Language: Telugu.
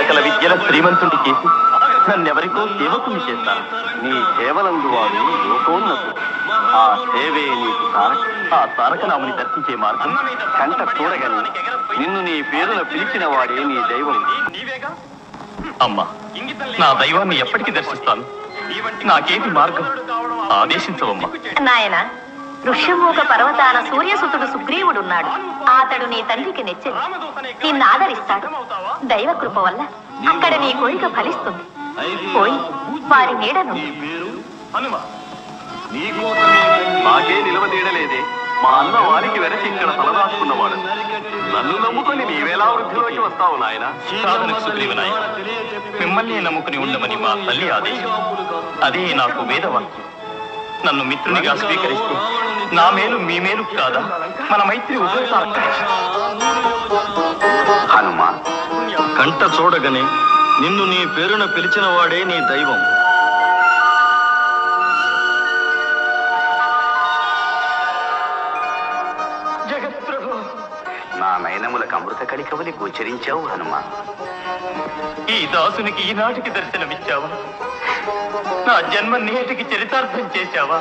సకల విద్యల శ్రీమంతుడి చేసి నన్నెవరికో సేవకుని చేస్తాను. నీ సేవలందు వాడు లోకోన్నతుడు. ఆ సేవే నీకు ఆ తారకనాముని దర్శించే మార్గం కంట చూడగలను. నిన్ను నీ పేరున పిలిచిన వాడే నీ దైవం. అమ్మా, నా దైవాన్ని ఎప్పటికీ దర్శిస్తాను. నాకేది మార్గం ఆదేశించవమ్మా. నాయన, ఋష్యమూక పర్వతాన సూర్యసుతుడు సుగ్రీవుడున్నాడు. అతడు నీ తండ్రికి నెచ్చని నిన్ను ఆదరిస్తాడు. దైవ కృప వల్ల అక్కడ నీ కోరిక ఫలిస్తుంది. పోయి వారి నీడను. మాకే నిలవదీయలేదే. మా అన్న వారికి వెరచి ఇక్కడ తలదాచుకున్నవాడు. నన్ను నమ్ముకొని నీవేలా వృద్ధిలోకి వస్తావు నాయన? సాధనకు సుగ్రీవ నాయన, మిమ్మల్ని నమ్ముకుని ఉండమని మా తల్లి ఆదేశం. అదే నాకు వేదవాక్యం. నన్ను మిత్రునిగా స్వీకరిస్తూ నా మేలు మీ మేలు కాదా? మన మైత్రి ఉపయోగ హనుమ, కంట చూడగనే నిన్ను నీ పేరున పిలిచిన వాడే నీ దైవం. నా నయనములకు అమృత కళికవలి గోచరించావు హనుమ. ఈ దాసునికి ఈనాటికి దర్శనమిచ్చావా? నా జన్మ నేటికి చరితార్థం చేశావా?